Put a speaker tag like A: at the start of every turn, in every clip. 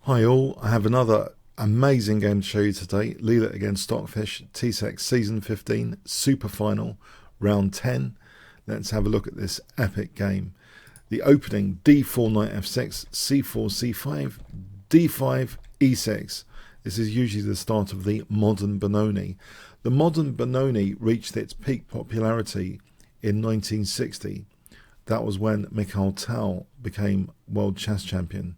A: Hi all, I have another amazing game to show you today. Leela against Stockfish, TSEC Season 15, Super Final, Round 10. Let's have a look at this epic game. The opening, d4, knight f6, c4, c5, d5, e6. This is usually the start of the modern Benoni. The modern Benoni reached its peak popularity in 1960. That was when Mikhail Tal became world chess champion.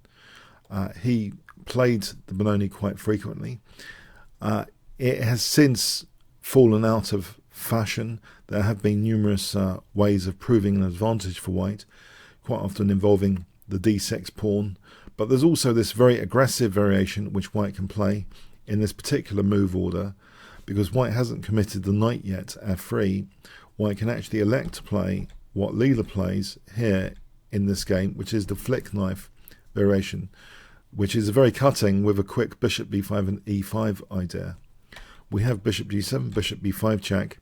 A: He played the Benoni quite frequently. It has since fallen out of fashion. There have been numerous ways of proving an advantage for white, quite often involving the d6 pawn. But there's also this very aggressive variation which white can play in this particular move order. Because white hasn't committed the knight yet, f3, white can actually elect to play what Leela plays here in this game, which is the flick knife variation, which is very cutting with a quick bishop b5 and e5 idea. We have bishop g7, bishop b5 check,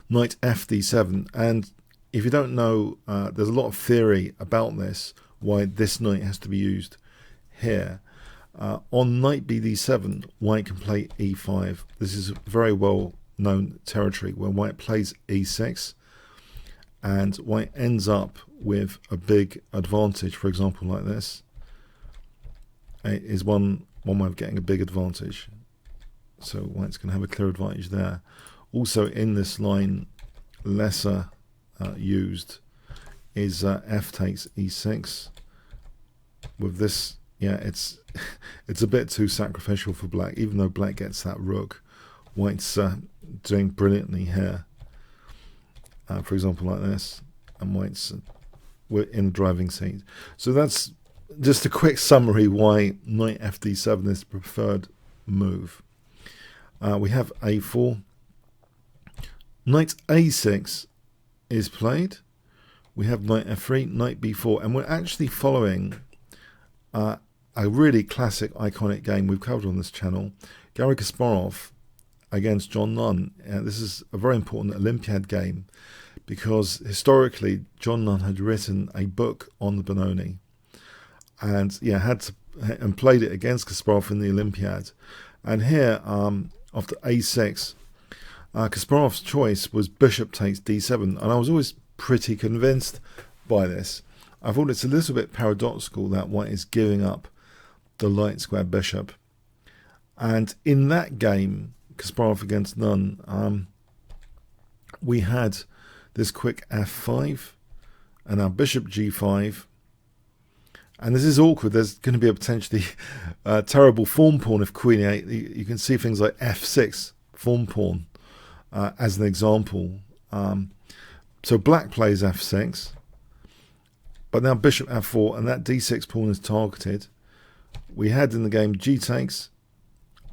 A: knight fd7, and if you don't know, there's a lot of theory about this, why this knight has to be used here. On knight bd7, white can play e5. This is very well known territory where white plays e6, and white ends up with a big advantage, for example like this. It is one way of getting a big advantage. So white's going to have a clear advantage there. Also in this line, lesser used is f takes e6. With this, yeah, it's a bit too sacrificial for black, even though black gets that rook. White's doing brilliantly here. For example, like this, and white's in the driving seat. So that's just a quick summary why knight fd7 is the preferred move. We have a4. Knight a6 is played. We have knight f3, knight b4, and we're actually following a really classic, iconic game we've covered on this channel. Garry Kasparov against John Nunn. This is a very important Olympiad game because historically John Nunn had written a book on the Benoni, and and played it against Kasparov in the Olympiad. And here, after a6, Kasparov's choice was bishop takes d7, and I was always pretty convinced by this. I thought it's a little bit paradoxical that white is giving up the light square bishop. And in that game, Kasparov against Nunn, we had this quick f5, and now bishop g5. And this is awkward. There's going to be a potentially terrible form pawn if queen e8. You can see things like f6 form pawn as an example. So black plays f6, but now bishop f4, and that d6 pawn is targeted. We had in the game g takes,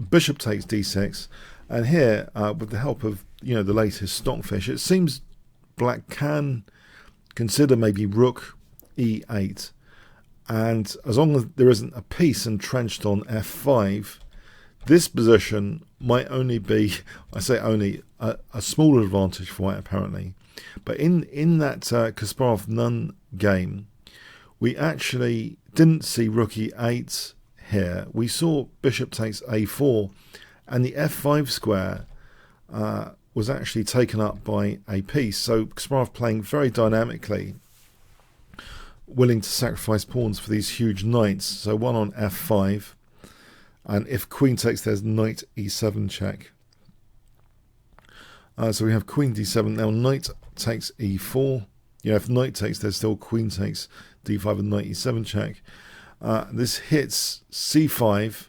A: bishop takes d6, and here with the help of the latest Stockfish, it seems black can consider maybe rook e8. And as long as there isn't a piece entrenched on f5, this position might only be, I say only, a small advantage for white apparently. But in that Kasparov-Nunn game, we actually didn't see rook e8 here. We saw bishop takes a4, and the f5 square was actually taken up by a piece. So Kasparov playing very dynamically, willing to sacrifice pawns for these huge knights. So one on f5, and if queen takes, there's knight e7 check. So we have queen d7. Now knight takes e4. If knight takes, there's still queen takes d5 and knight e7 check. This hits c5,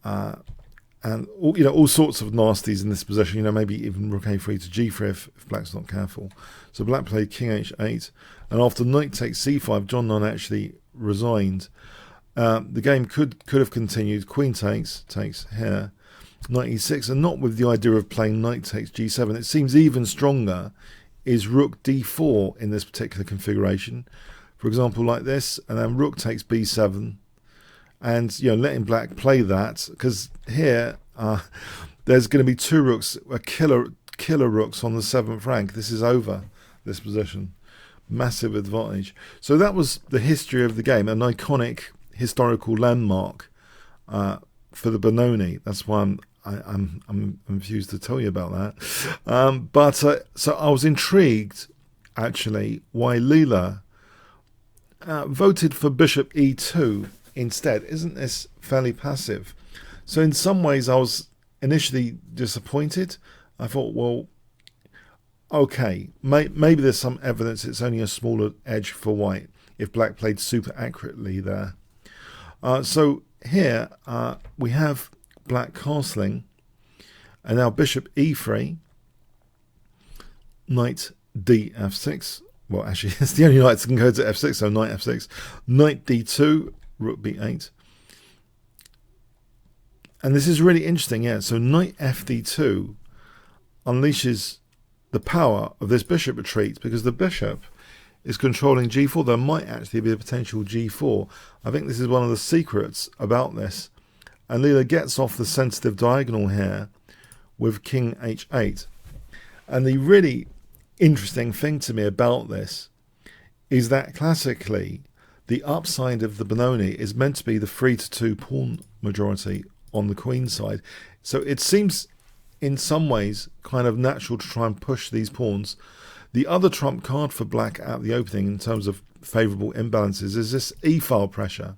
A: and all sorts of nasties in this position. Maybe even rook a3 to g3 if black's not careful. So black played king h8, and after knight takes c5, John Nunn actually resigned. The game could have continued. Queen takes here, knight e6, and not with the idea of playing knight takes g7. It seems even stronger is rook d4 in this particular configuration. For example, like this, and then rook takes b7, and letting black play that, because here there's going to be two rooks, killer rooks on the 7th rank. This is over, this position. Massive advantage. So that was the history of the game, an iconic historical landmark for the Benoni. That's why I'm confused to tell you about that. So I was intrigued, actually, why Leela voted for bishop e2 instead. Isn't this fairly passive? So in some ways I was initially disappointed. I thought, well, okay, maybe there's some evidence it's only a smaller edge for white if black played super accurately there. So here we have black castling, and now bishop e3, knight d f6. Well, actually, it's the only knight that can go to f6, so knight f6, knight d2, rook b8. And this is really interesting, yeah. So knight fd2 unleashes the power of this bishop retreat, because the bishop is controlling g4. There might actually be a potential g4. I think this is one of the secrets about this. And Leela gets off the sensitive diagonal here with king h8. And the really interesting thing to me about this is that classically the upside of the Benoni is meant to be the 3-2 pawn majority on the queen side. So it seems in some ways kind of natural to try and push these pawns. The other trump card for black at the opening in terms of favourable imbalances is this e-file pressure.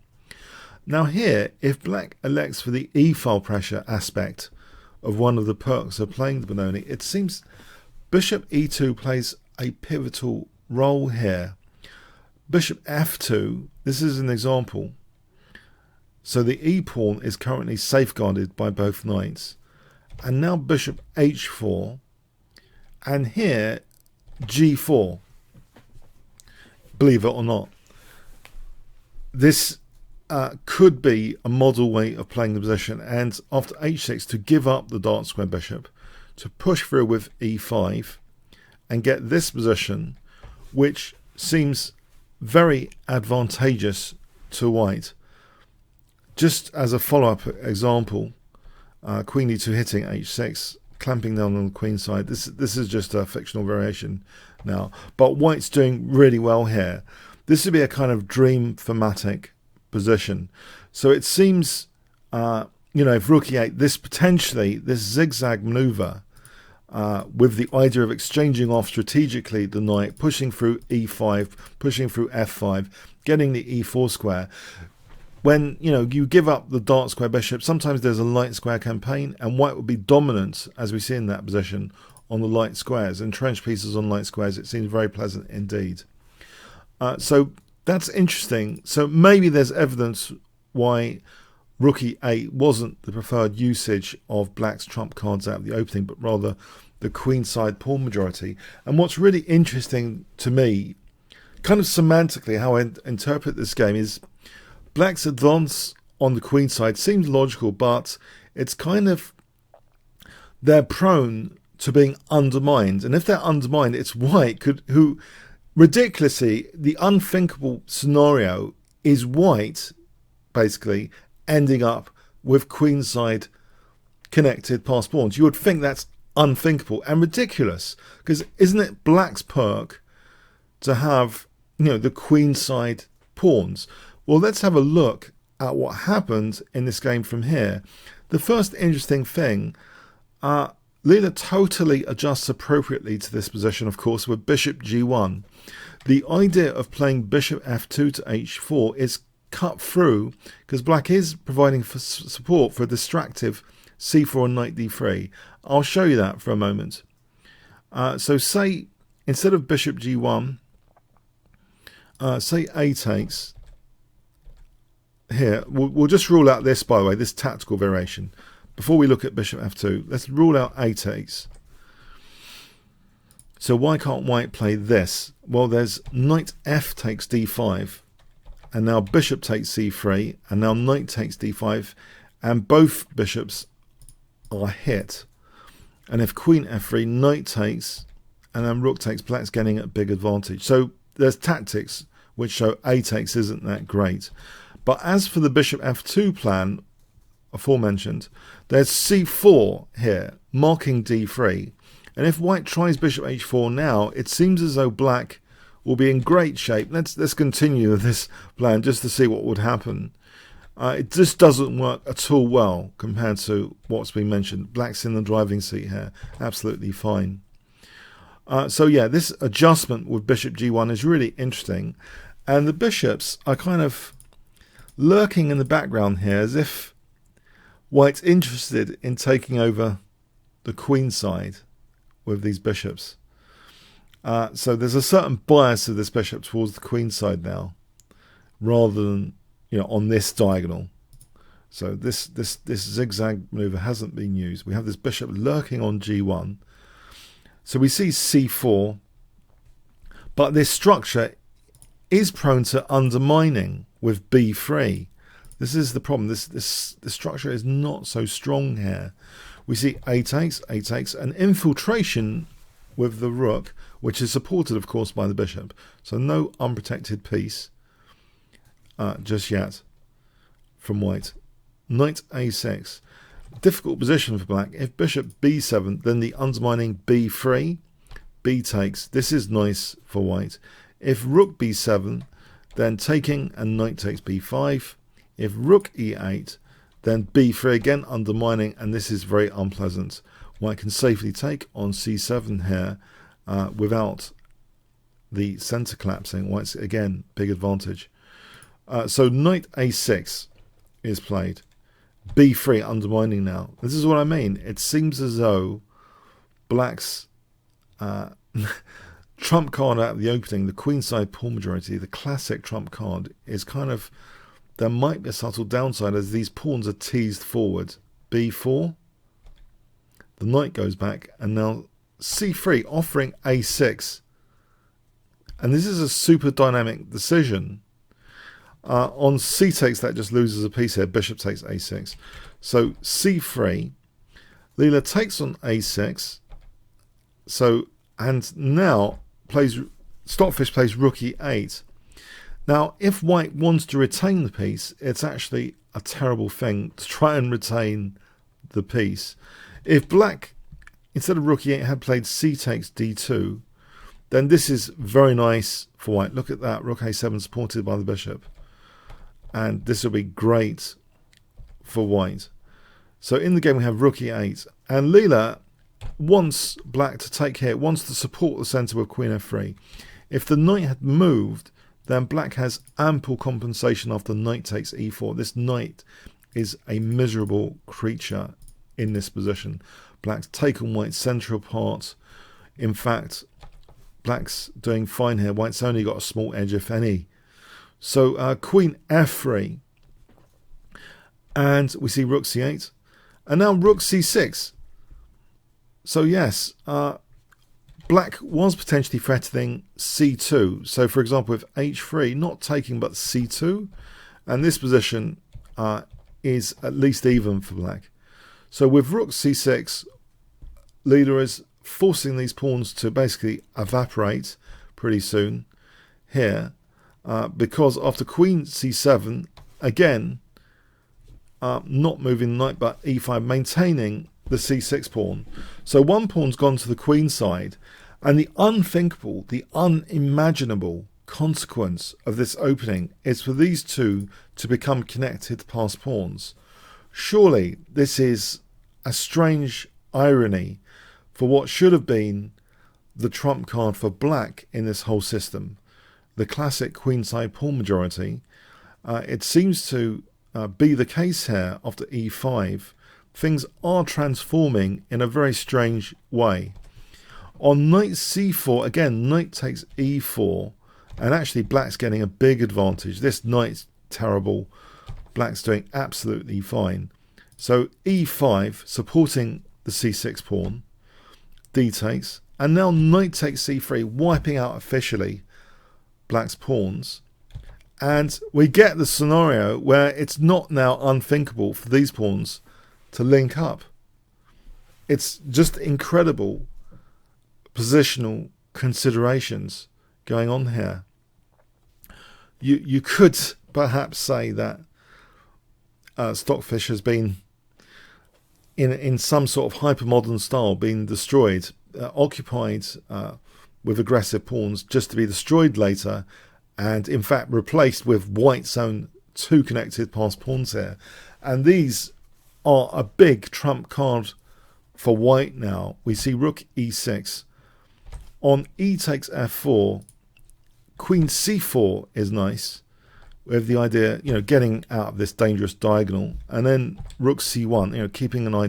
A: Now here, if black elects for the e-file pressure aspect of one of the perks of playing the Benoni, it seems bishop e2 plays a pivotal role here. Bishop f2, this is an example. So the e-pawn is currently safeguarded by both knights. And now bishop h4, and here g4. Believe it or not, this could be a model way of playing the position, and after h6 to give up the dark square bishop, to push through with e5 and get this position, which seems very advantageous to white. Just as a follow-up example, queen e2 hitting h6, clamping down on the queen side. This is just a fictional variation now, but white's doing really well here. This would be a kind of dream thematic position. So it seems, if rook e8, this zigzag maneuver with the idea of exchanging off strategically the knight, pushing through e5, pushing through f5, getting the e4 square. When you give up the dark square bishop, sometimes there's a light square campaign, and white would be dominant, as we see in that position, on the light squares. Entrenched pieces on light squares, it seems very pleasant indeed. So that's interesting. So maybe there's evidence why rook e8 wasn't the preferred usage of black's trump cards out of the opening, but rather the queenside pawn majority. And what's really interesting to me, kind of semantically, how I interpret this game is black's advance on the queen side seems logical, but it's kind of, they're prone to being undermined. And if they're undermined, it's white who ridiculously, the unthinkable scenario is white basically ending up with queenside connected passed pawns. You would think that's unthinkable and ridiculous, because isn't it black's perk to have the queenside pawns? Well, let's have a look at what happened in this game from here. The first interesting thing, Leela totally adjusts appropriately to this position, of course, with bishop g1. The idea of playing bishop f2 to h4 is cut through because black is providing support for a distractive c4 and knight d3. I'll show you that for a moment. So say, instead of bishop g1, say a takes. Here, we'll just rule out this, by the way, this tactical variation. Before we look at bishop f2, let's rule out a takes. So why can't white play this? Well, there's knight f takes d5, and now bishop takes c3, and now knight takes d5, and both bishops are hit. And if queen f3, knight takes, and then rook takes, black's getting a big advantage. So there's tactics which show a takes isn't that great. But as for the bishop f2 plan, aforementioned, there's c4 here, marking d3. And if white tries bishop h4 now, it seems as though black will be in great shape. Let's continue with this plan just to see what would happen. It just doesn't work at all well compared to what's been mentioned. Black's in the driving seat here, absolutely fine. So yeah, this adjustment with bishop g1 is really interesting, and the bishops are kind of lurking in the background here as if white's interested in taking over the queen side with these bishops. So there's a certain bias of this bishop towards the queen side now, rather than, you know, on this diagonal. So this zigzag maneuver hasn't been used. We have this bishop lurking on g1. So we see c4, but this structure is prone to undermining with b3. This is the problem. This structure is not so strong here. We see a takes, an infiltration with the rook, which is supported, of course, by the bishop. So no unprotected piece just yet from white. Knight a6. Difficult position for black. If bishop b7, then the undermining b3, b takes. This is nice for white. If rook b7, then taking and knight takes b5. If rook e8, then b3 again undermining, and this is very unpleasant. White can safely take on c7 here without the center collapsing. White's again big advantage. So knight a6 is played. b3 undermining now. This is what I mean. It seems as though black's trump card out of the opening, the queenside pawn majority, the classic trump card, is kind of, there might be a subtle downside as these pawns are teased forward. b4, the knight goes back, and now c3 offering a6. And this is a super dynamic decision. On c takes, that just loses a piece here. Bishop takes a6. So c3, Leela takes on a6. So, and now Stockfish plays rook e8. Now, if white wants to retain the piece, it's actually a terrible thing to try and retain the piece. If black, instead of rook e8, had played c takes d2, then this is very nice for white. Look at that, rook a7 supported by the bishop. And this will be great for white. So in the game we have rook e8, and Leela wants black to take here, wants to support the centre with queen f3. If the knight had moved, then black has ample compensation after knight takes e4. This knight is a miserable creature in this position. Black's taken white's central part. In fact, black's doing fine here. White's only got a small edge, if any. So queen f3, and we see rook c8, and now rook c6. So yes, black was potentially threatening c2. So for example, with h3, not taking but c2, and this position is at least even for black. So with rook c6, Leela is forcing these pawns to basically evaporate pretty soon here. Because after queen c7, again, not moving the knight but e5, maintaining the c6 pawn. So one pawn's gone to the queen side, and the unthinkable, the unimaginable consequence of this opening is for these two to become connected past pawns. Surely this is a strange irony for what should have been the trump card for black in this whole system. The classic queenside pawn majority. It seems to be the case here after e5. Things are transforming in a very strange way. On knight c4, again, knight takes e4, and actually black's getting a big advantage. This knight's terrible. Black's doing absolutely fine. So e5, supporting the c6 pawn, d takes, and now knight takes c3, wiping out officially black's pawns, and we get the scenario where it's not now unthinkable for these pawns to link up. It's just incredible positional considerations going on here. You could perhaps say that Stockfish has been in some sort of hypermodern style being destroyed, occupied with aggressive pawns just to be destroyed later, and in fact replaced with white's own two connected passed pawns here. And these are a big trump card for white now. We see rook e6. On e takes f4, queen c4 is nice, with the idea, getting out of this dangerous diagonal. And then rook c1, keeping an eye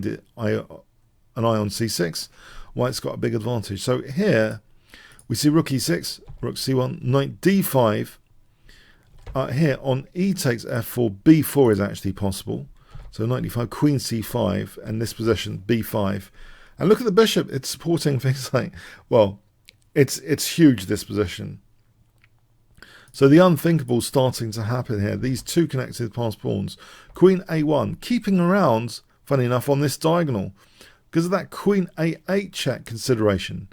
A: on c6. White's got a big advantage. So here we see rook e6, rook c1, knight d5. Here on e takes f4, b4 is actually possible. So knight d5, queen c5, and this position b5. And look at the bishop. It's supporting things like, well, it's huge, this position. So the unthinkable starting to happen here. These two connected passed pawns. Queen a1, keeping around, funny enough, on this diagonal, because of that queen a8 check consideration.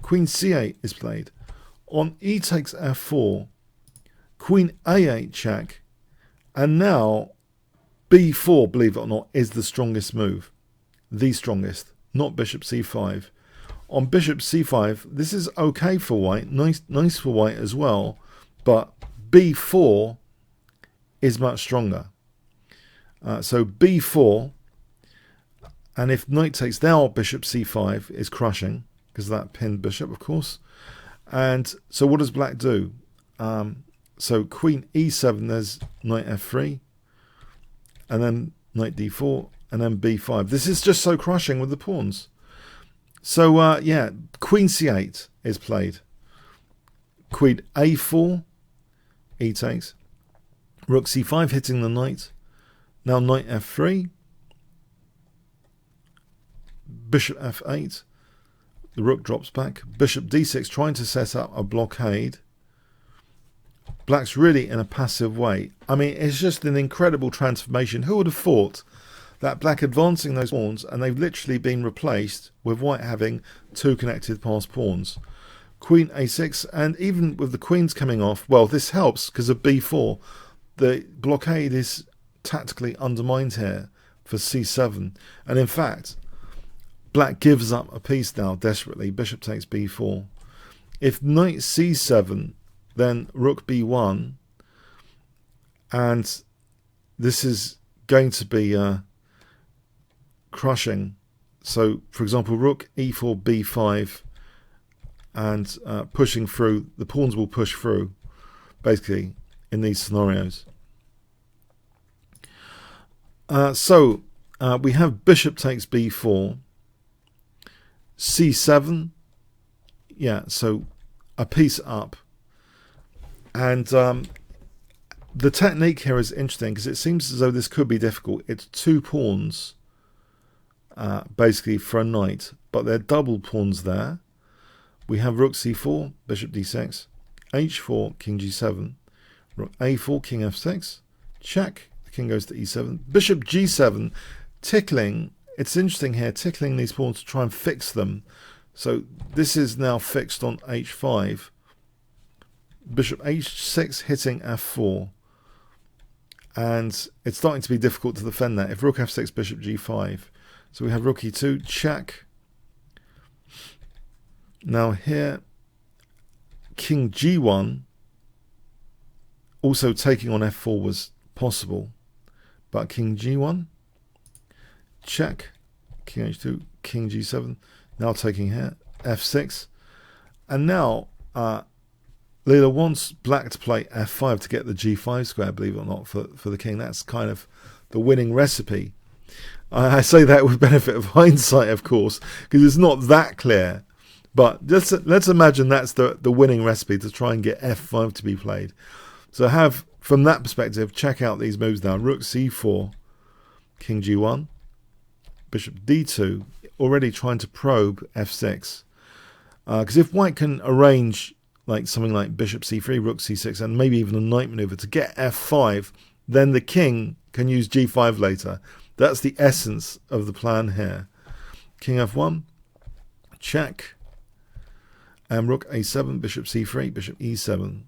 A: Queen c8 is played. On e takes f4, queen a8 check, and now b4, believe it or not, is the strongest move. The strongest, not bishop c5. On bishop c5, this is okay for white, nice for white as well, but b4 is much stronger. So b4, and if knight takes now, bishop c5 is crushing, because of that pinned bishop, of course. And so what does black do? So queen e7, there's knight f3, and then knight d4, and then b5. This is just so crushing with the pawns. So yeah, queen c8 is played. Queen a4, e takes. Rook c5 hitting the knight. Now knight f3. Bishop f8. The rook drops back. Bishop d6, trying to set up a blockade. Black's really in a passive way. I mean, it's just an incredible transformation. Who would have thought that black advancing those pawns, and they've literally been replaced with white having two connected passed pawns. Queen a6, and even with the queens coming off, well, this helps because of b4. The blockade is tactically undermined here for c7. And in fact, black gives up a piece now desperately. Bishop takes b4. If knight c7, then rook b1, and this is going to be crushing. So, for example, rook e4, b5, and pushing through. The pawns will push through, basically, in these scenarios. So we have bishop takes b4, c7, yeah, so a piece up. And the technique here is interesting because it seems as though this could be difficult. It's two pawns, basically, for a knight, but they're double pawns there. We have rook c4, bishop d6, h4, king g7, rook a4, king f6, check, the king goes to e7, bishop g7, tickling. It's interesting here, tickling these pawns to try and fix them. So this is now fixed on h5. Bishop h6 hitting f4. And it's starting to be difficult to defend that. If rook f6, bishop g5. So we have rook e2, check. Now here, king g1, also taking on f4 was possible. But king g1, check, king h2, king g7, now taking here, f6. And now Leela wants black to play f5 to get the g5 square, believe it or not, for the king. That's kind of the winning recipe. I say that with benefit of hindsight, of course, because it's not that clear. But let's imagine that's the winning recipe to try and get f5 to be played. So have, from that perspective, check out these moves now. Rook c4, king g1, bishop d2, already trying to probe f6. Because if white can arrange like something like bishop c3, rook c6, and maybe even a knight maneuver to get f5, then the king can use g5 later. That's the essence of the plan here. King f1, check. And rook a7, bishop c3, bishop e7,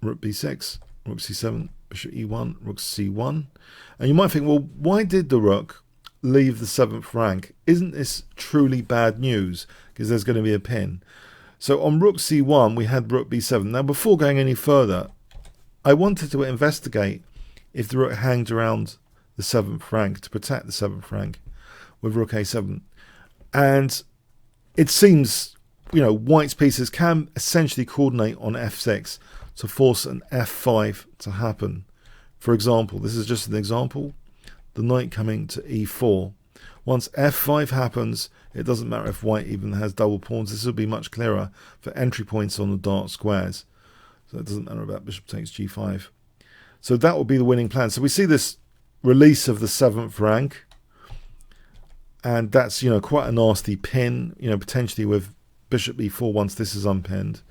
A: rook b6, rook c7, bishop e1, rook c1. And you might think, well, why did the rook leave the 7th rank? Isn't this truly bad news? Because there's going to be a pin. So on rook c1, we had rook b7. Now, before going any further, I wanted to investigate if the rook hanged around the 7th rank to protect the 7th rank with rook a7. And it seems, white's pieces can essentially coordinate on f6 to force an f5 to happen. For example, this is just an example, the knight coming to e4. Once f5 happens, it doesn't matter if white even has double pawns. This will be much clearer for entry points on the dark squares. So it doesn't matter about bishop takes g5. So that will be the winning plan. So we see this release of the 7th rank. And that's, quite a nasty pin, potentially with bishop e4 once this is unpinned.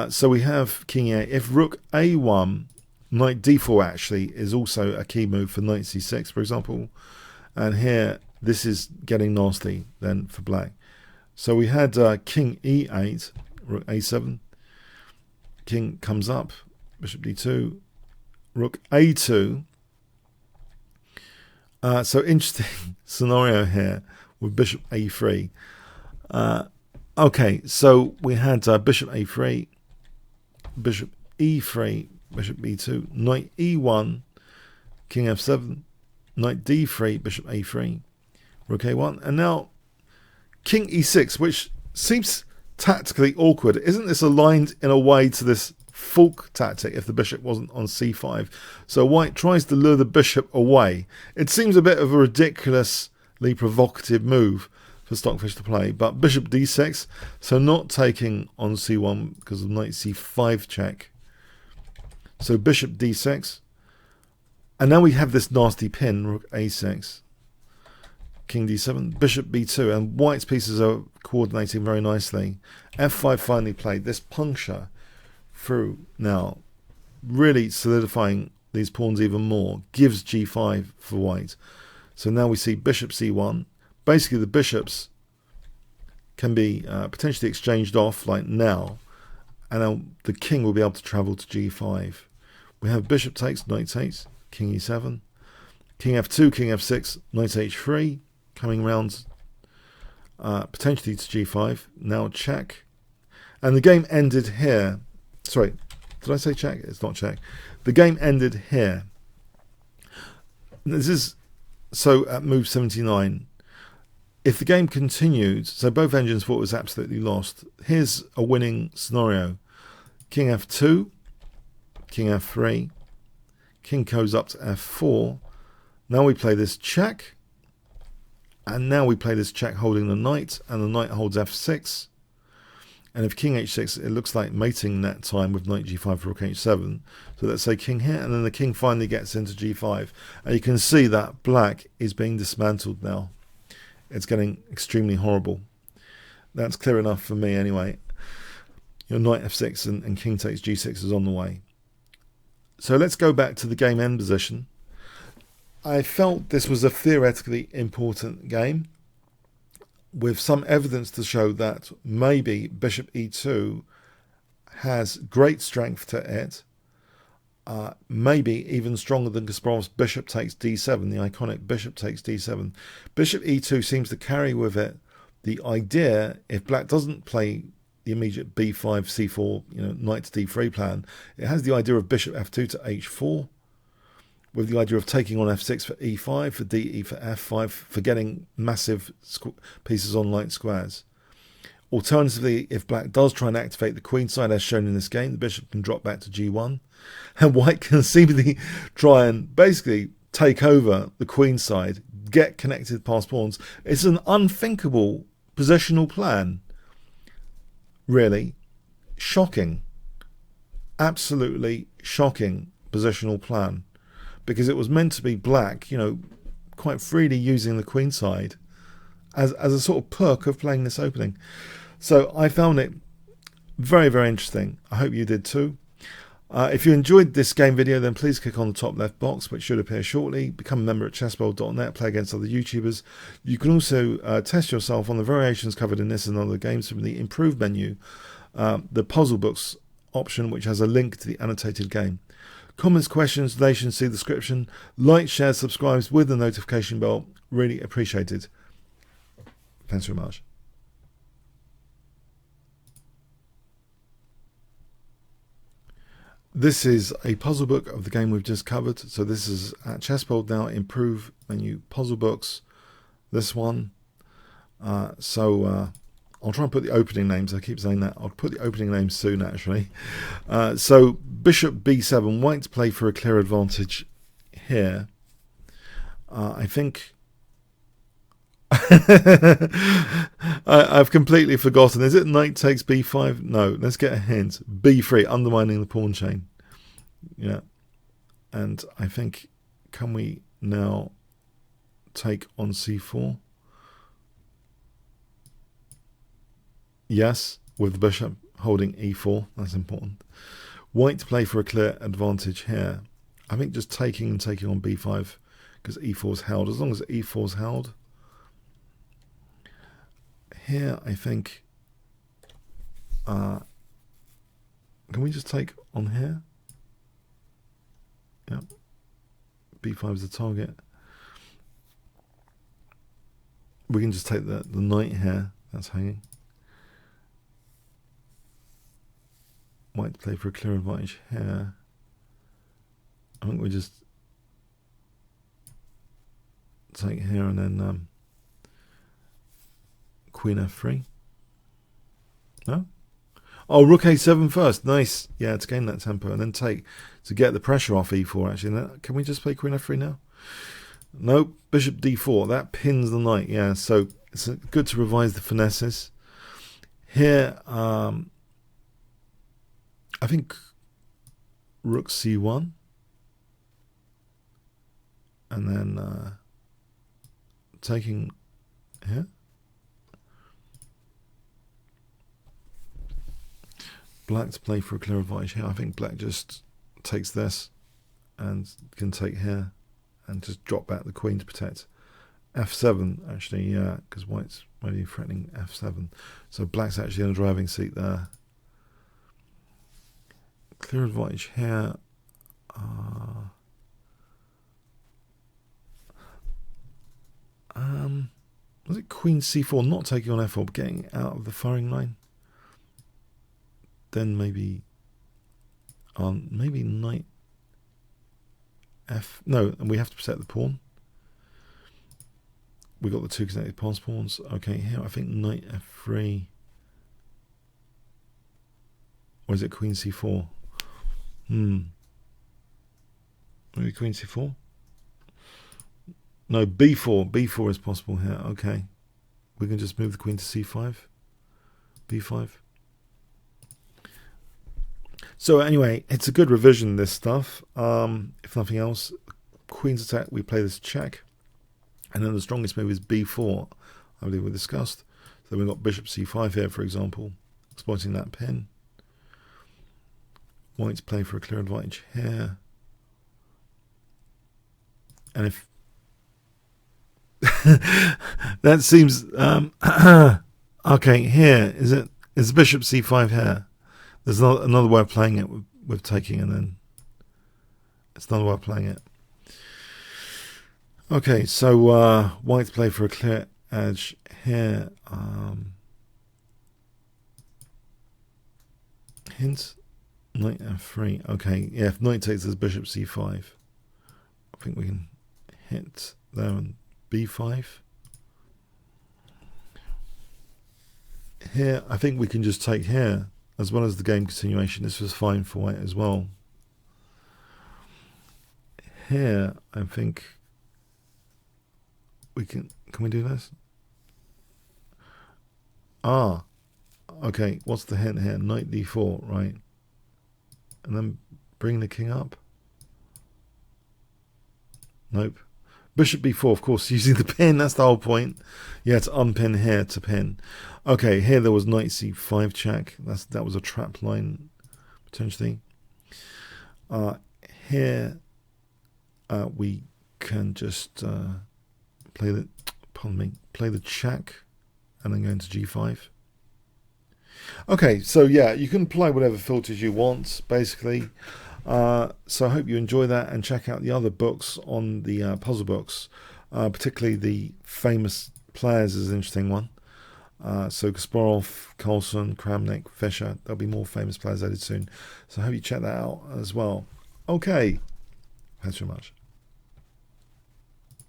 A: So we have king e8. If rook a1, knight d4 actually is also a key move for knight c6, for example. And here, this is getting nasty then for black. So we had king e8, rook a7. King comes up, bishop d2, rook a2. So interesting scenario here with bishop a3. Okay, so we had bishop a3, bishop e3, bishop b2, knight e1, king f7, knight d3, bishop a3, rook a1, and now king e6, which seems tactically awkward. Isn't this aligned in a way to this fork tactic if the bishop wasn't on c5? So white tries to lure the bishop away. It seems a bit of a ridiculously provocative move for Stockfish to play, but bishop d6, so not taking on c1 because of knight c5 check. So bishop d6, and now we have this nasty pin, rook a6, king d7, bishop b2, and white's pieces are coordinating very nicely. f5 finally played. This puncture through now, really solidifying these pawns even more, gives g5 for white. So now we see bishop c1. Basically the bishops can be potentially exchanged off like now, and now the king will be able to travel to g5. We have bishop takes, knight takes, king e7, king f2, king f6, knight h3, coming round potentially to g5. Now check, and the game ended here. Sorry, did I say check? It's not check. The game ended here. This is so at move 79. If the game continued, so both engines thought it was absolutely lost. Here's a winning scenario. King f2, king f3, king goes up to f4. Now we play this check, and now we play this check holding the knight, and the knight holds f6. And if king h6, it looks like mating that time with knight g5 for rook h7. So let's say king here, and then the king finally gets into g5. And you can see that black is being dismantled now. It's getting extremely horrible. That's clear enough for me anyway. Your knight f6 and king takes g6 is on the way. So let's go back to the game end position. I felt this was a theoretically important game, with some evidence to show that maybe bishop e2 has great strength to it, maybe even stronger than Kasparov's bishop takes d7, the iconic bishop takes d7. Bishop e2 seems to carry with it the idea, if black doesn't play the immediate b5, c4, knight to d3 plan, it has the idea of bishop f2 to h4, with the idea of taking on f6 for e5, for de for f5, for getting massive pieces on light squares. Alternatively, if black does try and activate the queen side as shown in this game, the bishop can drop back to g1, and white can seemingly try and basically take over the queen side, get connected past pawns. It's an unthinkable positional plan. Really shocking. Absolutely shocking positional plan. Because it was meant to be black, quite freely using the queen side as a sort of perk of playing this opening. So I found it very, very interesting. I hope you did too. If you enjoyed this game video, then please click on the top left box, which should appear shortly. Become a member at chessworld.net, play against other YouTubers. You can also test yourself on the variations covered in this and other games from the improved menu, the puzzle books option, which has a link to the annotated game. Comments, questions, donations, see the description. Like, share, subscribe with the notification bell. Really appreciated. Thanks very much. This is a puzzle book of the game we've just covered. So this is at Chessboard now. Improve menu, puzzle books. This one. I'll try and put the opening names. I keep saying that. I'll put the opening names soon, actually. So Bishop B7. White to play for a clear advantage here. I think I've completely forgotten. Is it knight takes b5? No, let's get a hint. b3, undermining the pawn chain. Yeah. And I think, can we now take on c4? Yes, with the bishop holding e4. That's important. White to play for a clear advantage here. I think just taking and taking on b5 because e4 is held. As long as e4 is held. Here, I think, can we just take on here? Yep. b5 is the target. We can just take the knight here. That's hanging. White to play for a clear advantage here. I think we just take here and then queen f3. No? Oh, rook a7 first. Nice. Yeah, to gain that tempo and then take to get the pressure off e4. Actually, can we just play queen f3 now? No. Bishop d4. That pins the knight. Yeah, so it's good to revise the finesses. Here, I think rook c1. And then taking here. Black to play for a clear advantage here. I think black just takes this and can take here and just drop back the queen to protect f7. Actually, yeah, because white's maybe threatening f7. So black's actually in a driving seat there. Clear advantage here. Was it queen c4? Not taking on f4, but getting out of the firing line. Then maybe knight f. No, and we have to protect the pawn. We got the two connected pass pawns. Okay, here I think knight f3. Or is it queen c4? Maybe queen c4. No, b4. b4 is possible here. Okay, we can just move the queen to c5. b5. So anyway, it's a good revision, this stuff. If nothing else, queen's attack, we play this check. And then the strongest move is b4, I believe we discussed. So we've got bishop c5 here, for example, exploiting that pin. White's play for a clear advantage here. And if... that seems... okay, here, is bishop c5 here? There's another way of playing it with taking, and then it's another way of playing it. Okay, so white to play for a clear edge here. Hint, knight f3. Okay, yeah, if knight takes this bishop c5, I think we can hit there on b5. Here, I think we can just take here. As well as the game continuation, this was fine for white as well. Here, I think we can we do this? Ah, okay, what's the hint here? Knight d4, right? And then bring the king up. Nope. Bishop b4, of course, using the pin, that's the whole point. Yeah, to unpin here to pin. Okay, here there was knight c5 check. That was a trap line, potentially. Here we can just play the check and then go into g5. Okay, so yeah, you can apply whatever filters you want, basically. So I hope you enjoy that and check out the other books on the puzzle books, particularly the famous players is an interesting one. So Kasparov, Carlsen, Kramnik, Fischer, there'll be more famous players added soon. So I hope you check that out as well. Okay, thanks very much.